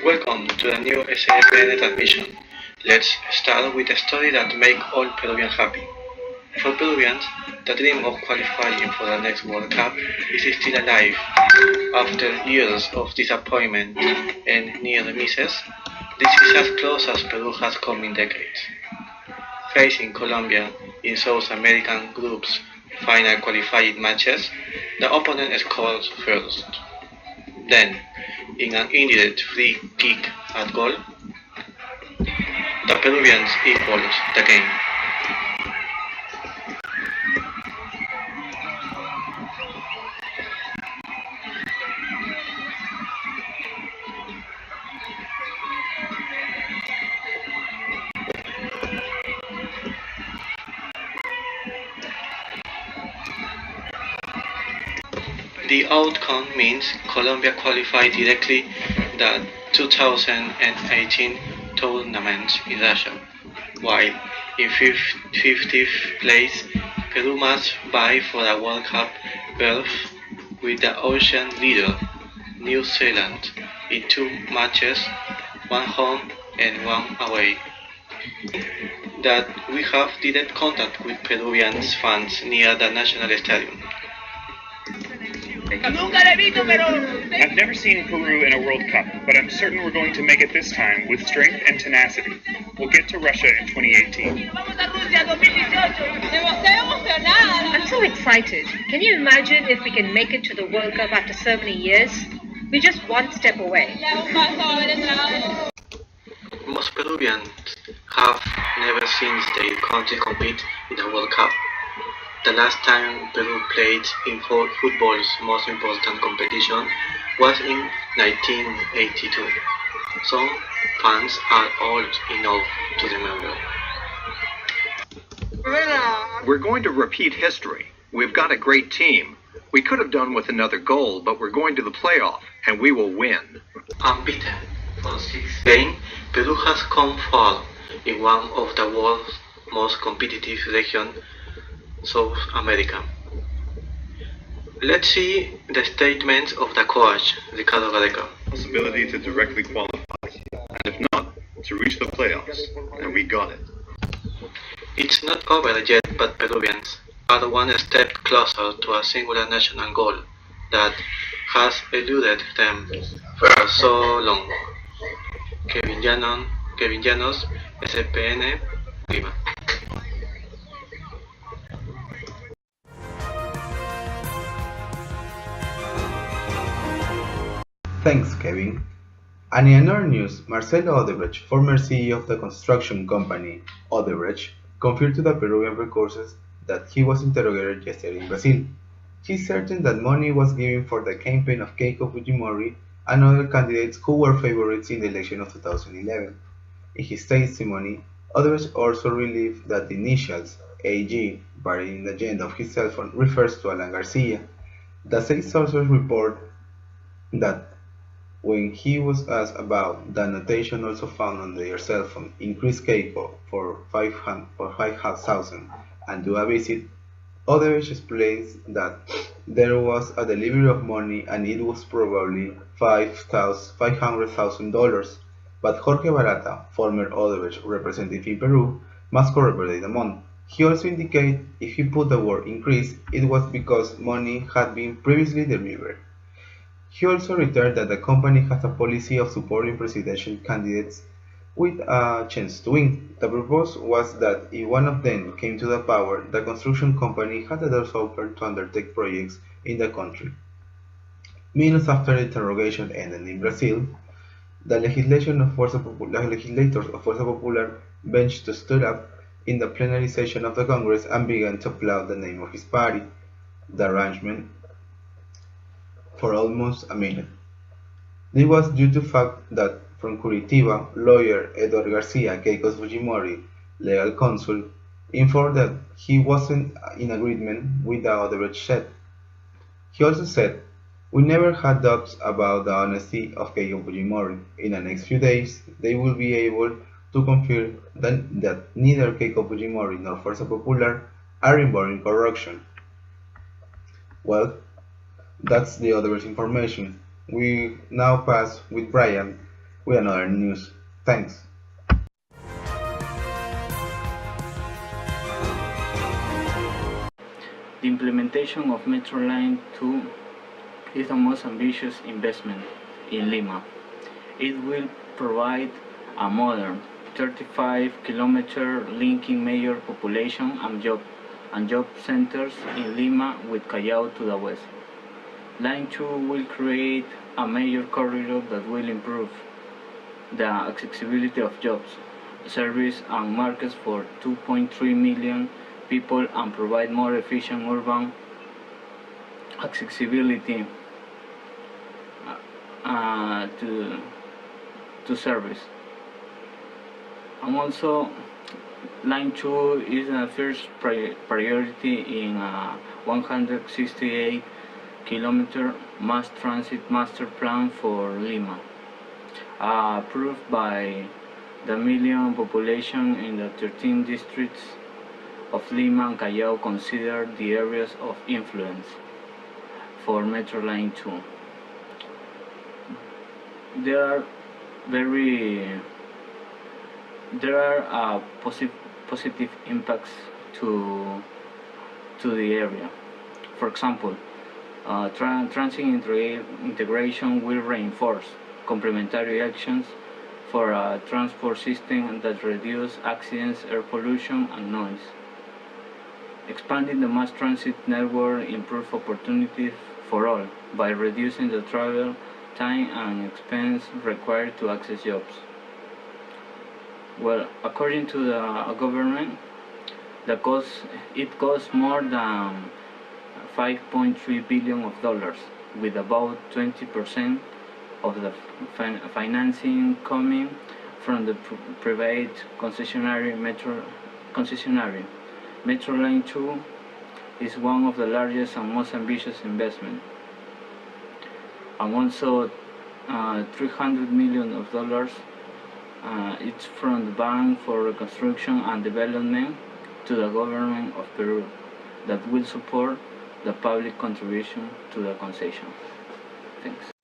Welcome to the new SAFN transmission. Let's start with a story that makes all Peruvians happy. For Peruvians, the dream of qualifying for the next World Cup is still alive. After years of disappointment and near misses, this is as close as Peru has come in decades. Facing Colombia in South American groups final qualifying matches, the opponent scores first. Then, in an indirect free kick at goal, the Peruvians equals the game. The outcome means Colombia qualified directly the 2018 tournament in Russia, while in 50th place Peru must vie for a World Cup berth with the Ocean leader, New Zealand, in two matches, one home and one away. That we have direct contact with Peruvian fans near the national stadium. I've never seen Peru in a World Cup, but I'm certain we're going to make it this time with strength and tenacity. We'll get to Russia in 2018. I'm so excited. Can you imagine if we can make it to the World Cup after so many years? We're just one step away. Most Peruvians have never seen their country compete in a World Cup. The last time Peru played in football's most important competition was in 1982. Some fans are old enough to remember. We're going to repeat history. We've got a great team. We could have done with another goal, but we're going to the playoff, and we will win. Unbeaten for 6 games, Peru has come far in one of the world's most competitive regions, South America. Let's see the statements of the coach, Ricardo Gareca. Possibility to directly qualify, and if not, to reach the playoffs, and we got it. It's not over yet, but Peruvians are one step closer to a singular national goal that has eluded them for so long. Kevin Llanos, SPN, Lima. Thanks, Kevin. And in another news, Marcelo Odebrecht, former CEO of the construction company Odebrecht, confirmed to the Peruvian Recourses that he was interrogated yesterday in Brazil. He's certain that money was given for the campaign of Keiko Fujimori and other candidates who were favorites in the election of 2011. In his testimony, Odebrecht also relieved that the initials AG buried in the agenda of his cell phone refers to Alan Garcia. The same sources report that when he was asked about the annotation also found on their cell phone, increase Keiko for 5,000 and do a visit, Odebrecht explains that there was a delivery of money and it was probably $500,000, but Jorge Barata, former Odebrecht representative in Peru, must corroborate the amount. He also indicated if he put the word increase, it was because money had been previously delivered. He also returned that the company has a policy of supporting presidential candidates with a chance to win. The purpose was that if one of them came to the power, the construction company had the doors open to undertake projects in the country. Minutes after the interrogation ended in Brazil, the legislators of Fuerza Popular benched stood up in the plenary session of the Congress and began to applaud the name of his party. The arrangement for almost a minute. This was due to the fact that from Curitiba, lawyer Edward Garcia, Keiko's Fujimori legal counsel, informed that he wasn't in agreement with the Odebrecht said. He also said, "We never had doubts about the honesty of Keiko Fujimori. In the next few days, they will be able to confirm that neither Keiko Fujimori nor Fuerza Popular are involved in corruption." Well, that's the other information. We now pass with Bryan with another news. Thanks. The implementation of Metro Line 2 is the most ambitious investment in Lima. It will provide a modern 35-kilometer linking major population and job centers in Lima with Callao to the west. Line 2 will create a major corridor that will improve the accessibility of jobs, service and markets for 2.3 million people and provide more efficient urban accessibility to service. And also, Line 2 is the first priority in a 168-kilometer mass transit master plan for Lima, approved by the million population in the 13 districts of Lima and Callao considered the areas of influence for Metro Line 2. There are positive impacts to the area. For example, transit integration will reinforce complementary actions for a transport system that reduce accidents, air pollution, and noise. Expanding the mass transit network improves opportunities for all by reducing the travel time and expense required to access jobs. Well, according to the government, it costs more than $5.3 billion, with about 20% of the financing coming from the private concessionary Metro Line 2 is one of the largest and most ambitious investments, and also $300 million it's from the Bank for Reconstruction and Development to the government of Peru that will support the public contribution to the concession. Thanks.